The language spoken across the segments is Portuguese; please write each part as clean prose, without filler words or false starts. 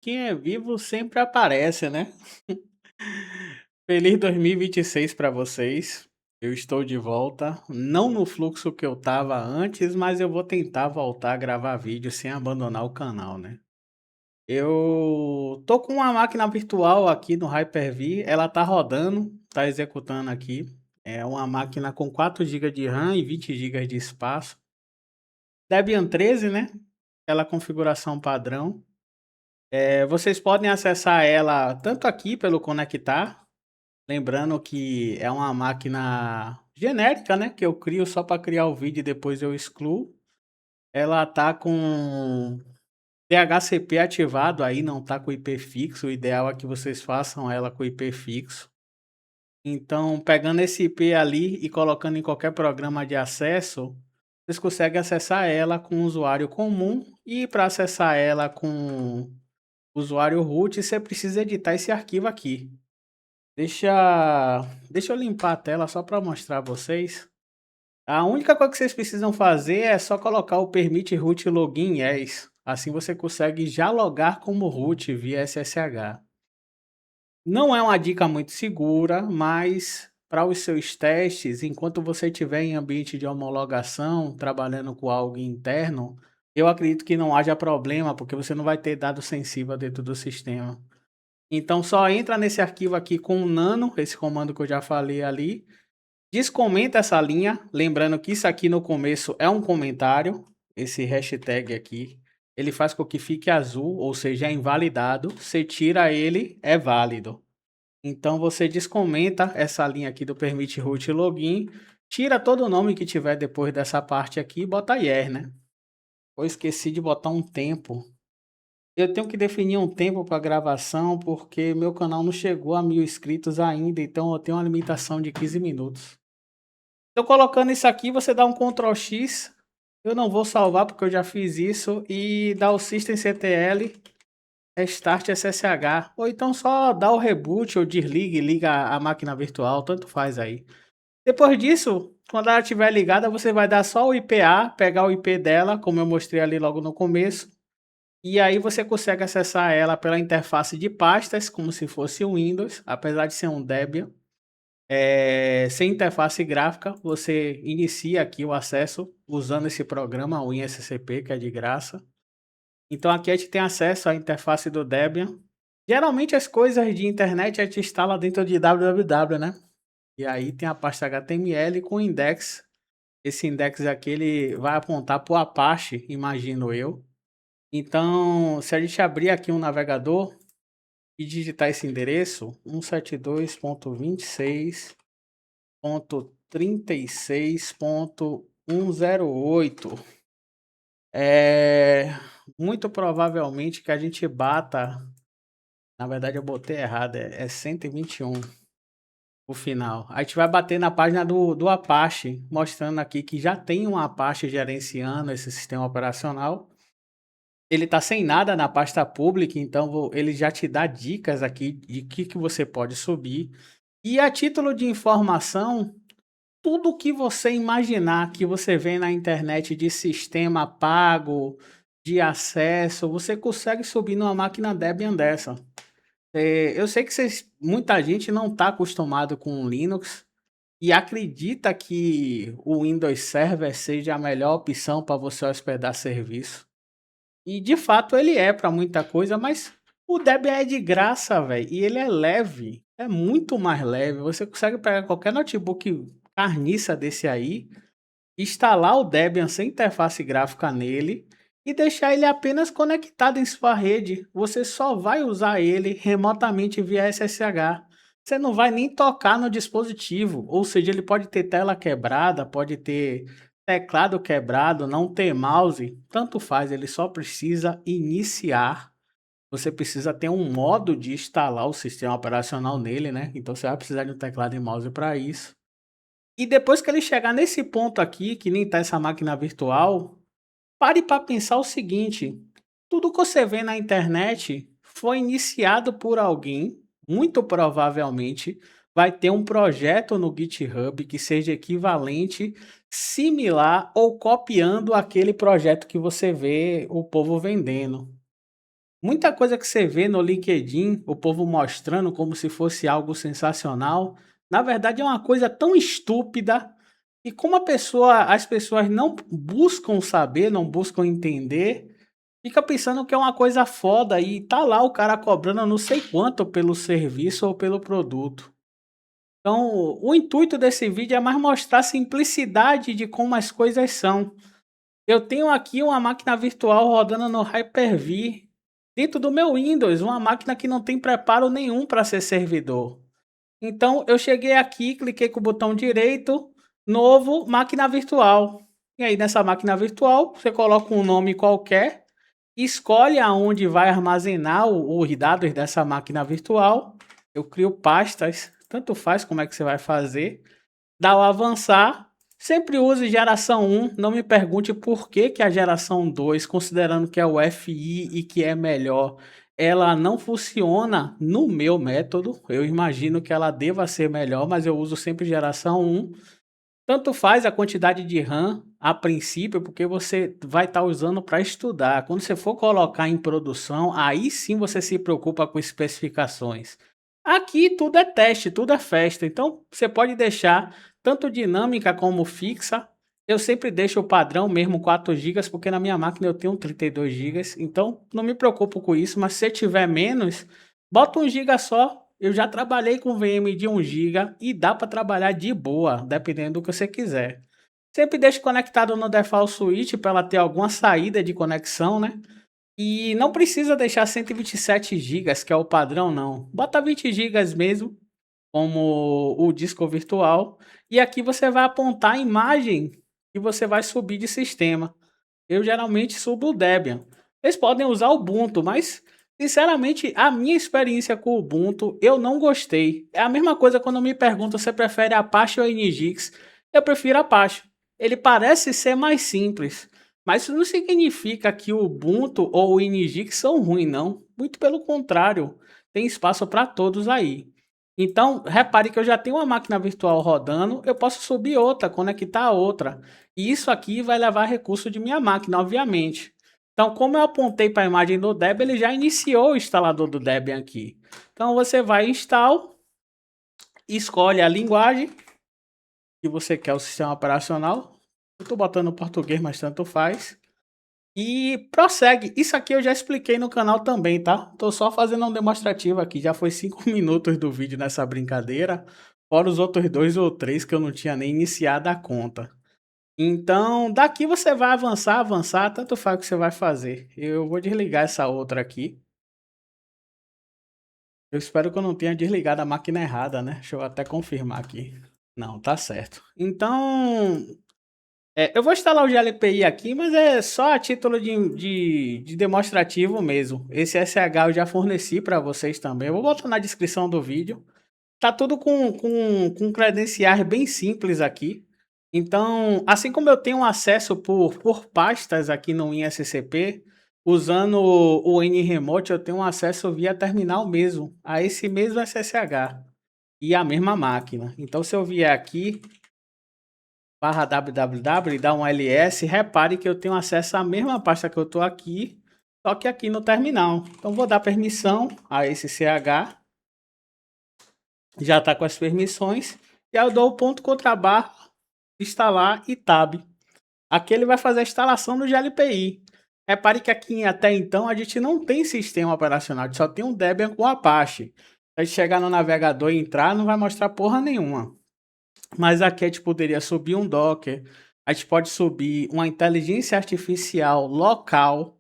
Quem é vivo sempre aparece, né? Feliz 2026 para vocês. Eu estou de volta, não no fluxo que eu estava antes, mas eu vou tentar voltar a gravar vídeo sem abandonar o canal, né? Eu tô com uma máquina virtual aqui no Hyper-V, ela tá rodando, tá executando aqui. É uma máquina com 4 GB de RAM e 20 GB de espaço. Debian 13, né? Aquela configuração padrão. Vocês podem acessar ela tanto aqui pelo conectar, lembrando que é uma máquina genérica, né, que eu crio só para criar o vídeo e depois eu excluo. Ela tá com DHCP ativado aí, não tá com IP fixo, o ideal é que vocês façam ela com IP fixo. Então, pegando esse IP ali e colocando em qualquer programa de acesso, vocês conseguem acessar ela com usuário comum, e para acessar ela com usuário root, você precisa editar esse arquivo aqui. Deixa eu limpar a tela só para mostrar a vocês. A única coisa que vocês precisam fazer é só colocar o permite root login yes. Assim você consegue já logar como root via SSH. Não é uma dica muito segura, mas para os seus testes, enquanto você estiver em ambiente de homologação, trabalhando com algo interno, eu acredito que não haja problema, porque você não vai ter dado sensível dentro do sistema. Então só entra nesse arquivo aqui com o nano, esse comando que eu já falei ali, descomenta essa linha, lembrando que isso aqui no começo é um comentário, esse hashtag aqui, ele faz com que fique azul, ou seja, é invalidado, você tira ele, é válido. Então você descomenta essa linha aqui do permite root login, tira todo o nome que tiver depois dessa parte aqui e bota yes, né? Eu esqueci de botar um tempo. Eu tenho que definir um tempo para gravação, porque meu canal não chegou a 1000 inscritos ainda, então eu tenho uma limitação de 15 minutos. Então, colocando isso aqui, você dá um Ctrl X. Eu não vou salvar porque eu já fiz isso. E dá o systemctl restart SSH. Ou então só dá o reboot ou desliga e liga a máquina virtual, tanto faz aí. Depois disso, quando ela estiver ligada, você vai dar só o IPA, pegar o IP dela, como eu mostrei ali logo no começo. E aí você consegue acessar ela pela interface de pastas, como se fosse o Windows, apesar de ser um Debian. Sem interface gráfica, você inicia aqui o acesso usando esse programa, o WinSCP, que é de graça. Então aqui a gente tem acesso à interface do Debian. Geralmente as coisas de internet a gente instala dentro de www, né? E aí tem a pasta HTML com index. Esse index aqui ele vai apontar para o Apache, imagino eu. Então, se a gente abrir aqui um navegador e digitar esse endereço, 172.26.36.108, muito provavelmente que a gente bata, na verdade eu botei errado, é 121 o final. A gente vai bater na página do Apache, mostrando aqui que já tem um Apache gerenciando esse sistema operacional. Ele tá sem nada na pasta pública, então ele já te dá dicas aqui de que você pode subir. E a título de informação, tudo que você imaginar que você vê na internet de sistema pago, de acesso, você consegue subir numa máquina Debian dessa. Eu sei que muita gente não está acostumado com Linux e acredita que o Windows Server seja a melhor opção para você hospedar serviço. E de fato ele é para muita coisa, mas o Debian é de graça, velho, e ele é leve, é muito mais leve. Você consegue pegar qualquer notebook carniça desse aí, instalar o Debian sem interface gráfica nele e deixar ele apenas conectado em sua rede. Você só vai usar ele remotamente via SSH. Você não vai nem tocar no dispositivo, ou seja, ele pode ter tela quebrada, pode ter teclado quebrado, não ter mouse, tanto faz, ele só precisa iniciar. Você precisa ter um modo de instalar o sistema operacional nele, né? Então você vai precisar de um teclado e mouse para isso. E depois que ele chegar nesse ponto aqui, que nem tá essa máquina virtual, pare para pensar o seguinte: tudo que você vê na internet foi iniciado por alguém, muito provavelmente vai ter um projeto no GitHub que seja equivalente, similar ou copiando aquele projeto que você vê o povo vendendo. Muita coisa que você vê no LinkedIn, o povo mostrando como se fosse algo sensacional, na verdade é uma coisa tão estúpida, e como as pessoas não buscam saber, não buscam entender, fica pensando que é uma coisa foda e tá lá o cara cobrando não sei quanto pelo serviço ou pelo produto. Então, o intuito desse vídeo é mais mostrar a simplicidade de como as coisas são. Eu tenho aqui uma máquina virtual rodando no Hyper-V, dentro do meu Windows, uma máquina que não tem preparo nenhum para ser servidor. Então eu cheguei aqui, cliquei com o botão direito, novo, máquina virtual. E aí nessa máquina virtual, você coloca um nome qualquer, escolhe aonde vai armazenar os dados dessa máquina virtual. Eu crio pastas, tanto faz como é que você vai fazer. Dá o avançar, sempre use geração 1, não me pergunte por que que a geração 2, considerando que é o FI e que é melhor, ela não funciona no meu método. Eu imagino que ela deva ser melhor, mas eu uso sempre geração 1. Tanto faz a quantidade de RAM a princípio, porque você vai estar usando para estudar. Quando você for colocar em produção, aí sim você se preocupa com especificações. Aqui tudo é teste, tudo é festa, então você pode deixar tanto dinâmica como fixa. Eu sempre deixo o padrão mesmo 4 gigas, porque na minha máquina eu tenho 32 gigas, então não me preocupo com isso, mas se tiver menos, bota 1 giga só. Eu já trabalhei com VM de 1 giga e dá para trabalhar de boa, dependendo do que você quiser. Sempre deixe conectado no default switch para ela ter alguma saída de conexão, né? E não precisa deixar 127 gigas, que é o padrão, não. Bota 20 gigas mesmo, como o disco virtual. E aqui você vai apontar a imagem que você vai subir de sistema. Eu geralmente subo o Debian. Vocês podem usar o Ubuntu, mas sinceramente a minha experiência com o Ubuntu eu não gostei. É a mesma coisa quando me perguntam se prefere Apache ou Nginx. Eu prefiro Apache. Ele parece ser mais simples, mas isso não significa que o Ubuntu ou o Nginx são ruins, não. Muito pelo contrário, tem espaço para todos aí. Então, repare que eu já tenho uma máquina virtual rodando, eu posso subir outra, conectar a outra. E isso aqui vai levar recurso de minha máquina, obviamente. Então, como eu apontei para a imagem do Debian, ele já iniciou o instalador do Debian aqui. Então, você vai em install, escolhe a linguagem que você quer o sistema operacional. Eu estou botando português, mas tanto faz. E prossegue. Isso aqui eu já expliquei no canal também, tá? Tô só fazendo um demonstrativo aqui. Já foi 5 minutos do vídeo nessa brincadeira. Fora os outros 2 ou 3 que eu não tinha nem iniciado a conta. Então, daqui você vai avançar, avançar, tanto faz o que você vai fazer. Eu vou desligar essa outra aqui. Eu espero que eu não tenha desligado a máquina errada, né? Deixa eu até confirmar aqui. Não, tá certo. Então, eu vou instalar o GLPI aqui, mas é só a título de demonstrativo mesmo. Esse SH eu já forneci para vocês também. Eu vou botar na descrição do vídeo. Tá tudo com credenciais bem simples aqui. Então, assim como eu tenho acesso por pastas aqui no WinSCP, usando o NRemote, eu tenho acesso via terminal mesmo, a esse mesmo SSH e a mesma máquina. Então, se eu vier aqui, /www e dar um ls, repare que eu tenho acesso à mesma pasta que eu estou aqui, só que aqui no terminal. Então, vou dar permissão a esse CH, já está com as permissões, e aí eu dou o ponto contrabarra, instalar e tab. Aqui ele vai fazer a instalação do GLPI. Repare que aqui até então a gente não tem sistema operacional, a gente só tem um Debian com Apache. Se a gente chegar no navegador e entrar, não vai mostrar porra nenhuma. Mas aqui a gente poderia subir um Docker, a gente pode subir uma inteligência artificial local,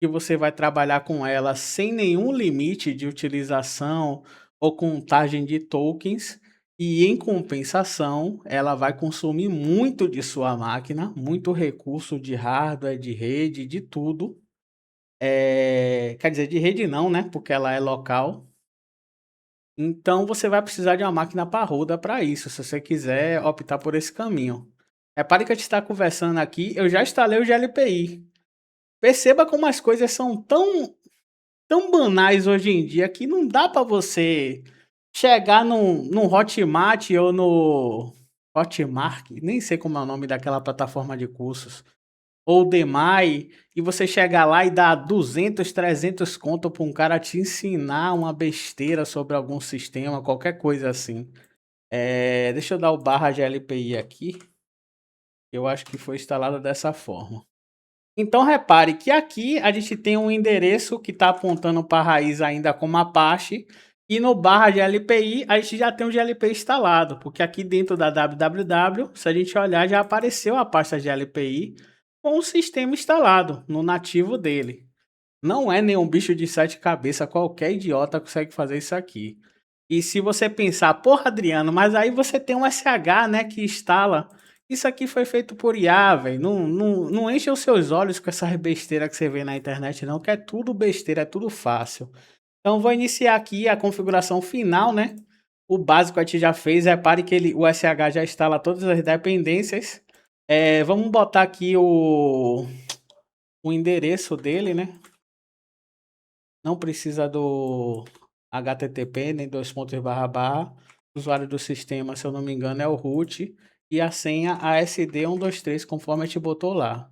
que você vai trabalhar com ela sem nenhum limite de utilização ou contagem de tokens, e em compensação, ela vai consumir muito de sua máquina, muito recurso de hardware, de rede, de tudo. Quer dizer, de rede não, né? Porque ela é local. Então você vai precisar de uma máquina parruda para isso, se você quiser optar por esse caminho. Repare que a gente está conversando aqui, eu já instalei o GLPI. Perceba como as coisas são tão banais hoje em dia que não dá para você chegar no Hotmart ou no Hotmart, nem sei como é o nome daquela plataforma de cursos, ou Demai, e você chegar lá e dar 200, 300 conto para um cara te ensinar uma besteira sobre algum sistema, qualquer coisa assim. Deixa eu dar o barra GLPI aqui, eu acho que foi instalado dessa forma. Então repare que aqui a gente tem um endereço que está apontando para a raiz ainda como Apache, e no barra GLPI a gente já tem o GLPI instalado, porque aqui dentro da www, se a gente olhar, já apareceu a pasta GLPI com o sistema instalado no nativo dele. Não é nenhum bicho de 7 cabeças, qualquer idiota consegue fazer isso aqui. E se você pensar, porra, Adriano, mas aí você tem um SH, né, que instala. Isso aqui foi feito por IA, velho. Não enche os seus olhos com essa besteira que você vê na internet, não, que é tudo besteira, é tudo fácil. Então, vou iniciar aqui a configuração final, né? O básico a gente já fez, repare que o SH já instala todas as dependências. Vamos botar aqui o endereço dele, né? Não precisa do HTTP nem dois pontos barra barra. O usuário do sistema, se eu não me engano, é o root e a senha ASD123, conforme a gente botou lá.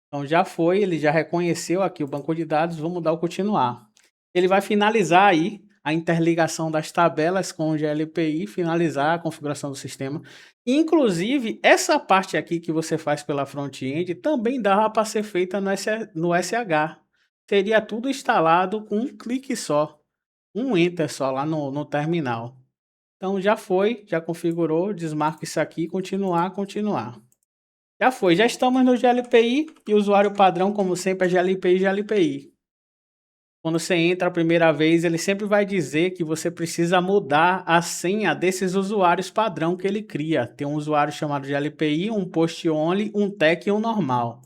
Então já foi, ele já reconheceu aqui o banco de dados, vamos dar o continuar. Ele vai finalizar aí a interligação das tabelas com o GLPI, finalizar a configuração do sistema. Inclusive, essa parte aqui que você faz pela front-end também dava para ser feita no SH. Seria tudo instalado com um clique só, um enter só lá no terminal. Então já foi, já configurou, desmarca isso aqui, continuar, continuar. Já foi, já estamos no GLPI e o usuário padrão, como sempre, é GLPI, GLPI. Quando você entra a primeira vez, ele sempre vai dizer que você precisa mudar a senha desses usuários padrão que ele cria. Tem um usuário chamado GLPI, um post only, um tech e um normal.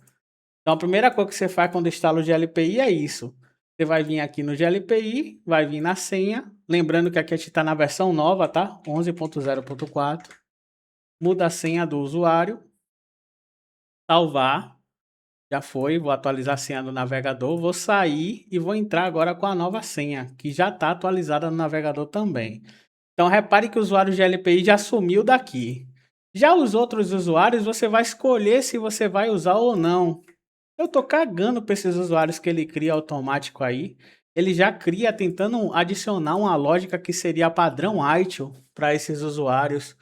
Então a primeira coisa que você faz quando instala o GLPI é isso. Você vai vir aqui no GLPI, vai vir na senha, lembrando que aqui a gente está na versão nova, tá? 11.0.4. Muda a senha do usuário, salvar. Já foi, vou atualizar a senha do navegador, vou sair e vou entrar agora com a nova senha, que já está atualizada no navegador também. Então repare que o usuário GLPI já sumiu daqui. Já os outros usuários, você vai escolher se você vai usar ou não. Eu tô cagando para esses usuários que ele cria automático aí. Ele já cria tentando adicionar uma lógica que seria padrão ITIL para esses usuários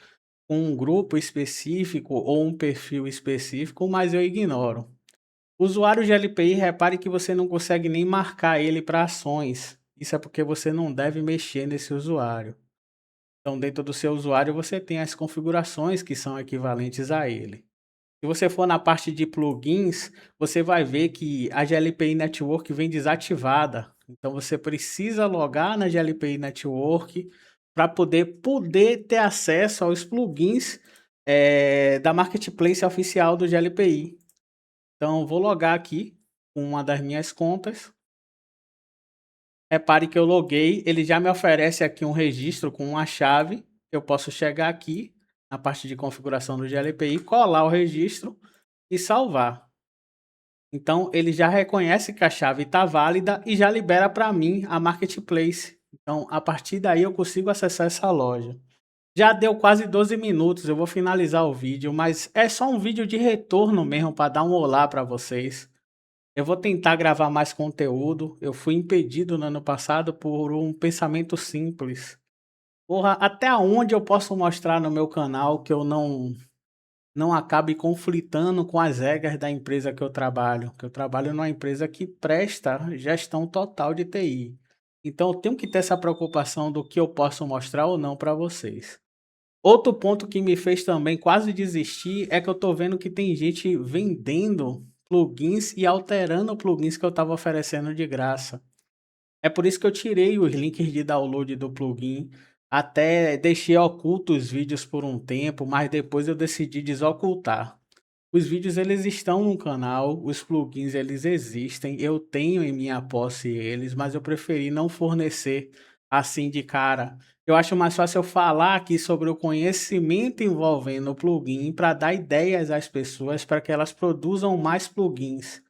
com um grupo específico ou um perfil específico, mas eu ignoro. Usuário de LPI, repare que você não consegue nem marcar ele para ações. Isso é porque você não deve mexer nesse usuário. Então, dentro do seu usuário, você tem as configurações que são equivalentes a ele. Se você for na parte de plugins, você vai ver que a GLPI Network vem desativada. Então, você precisa logar na GLPI Network para poder ter acesso aos plugins da Marketplace oficial do GLPI. Então, vou logar aqui com uma das minhas contas. Repare que eu loguei, ele já me oferece aqui um registro com uma chave. Eu posso chegar aqui na parte de configuração do GLPI, colar o registro e salvar. Então, ele já reconhece que a chave está válida e já libera para mim a Marketplace. Então, a partir daí eu consigo acessar essa loja. Já deu quase 12 minutos, eu vou finalizar o vídeo, mas é só um vídeo de retorno mesmo para dar um olá para vocês. Eu vou tentar gravar mais conteúdo. Eu fui impedido no ano passado por um pensamento simples. Porra, até onde eu posso mostrar no meu canal que eu não acabe conflitando com as regras da empresa que eu trabalho? Que eu trabalho numa empresa que presta gestão total de TI. Então eu tenho que ter essa preocupação do que eu posso mostrar ou não para vocês. Outro ponto que me fez também quase desistir é que eu tô vendo que tem gente vendendo plugins e alterando plugins que eu estava oferecendo de graça. É por isso que eu tirei os links de download do plugin, até deixei oculto os vídeos por um tempo, mas depois eu decidi desocultar. Os vídeos eles estão no canal, os plugins eles existem, eu tenho em minha posse eles, mas eu preferi não fornecer assim de cara. Eu acho mais fácil eu falar aqui sobre o conhecimento envolvendo o plugin para dar ideias às pessoas para que elas produzam mais plugins.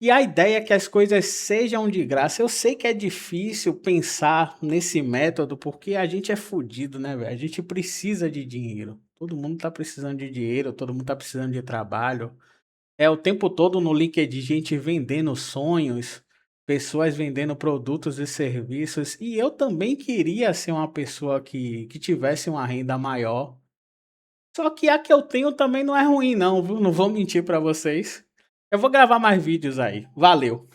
E a ideia é que as coisas sejam de graça. Eu sei que é difícil pensar nesse método porque a gente é fodido, né, velho? A gente precisa de dinheiro. Todo mundo tá precisando de dinheiro, todo mundo tá precisando de trabalho. É o tempo todo no LinkedIn, gente vendendo sonhos, pessoas vendendo produtos e serviços, e eu também queria ser uma pessoa que tivesse uma renda maior. Só que a que eu tenho também não é ruim não, viu, não vou mentir pra vocês. Eu vou gravar mais vídeos aí. Valeu.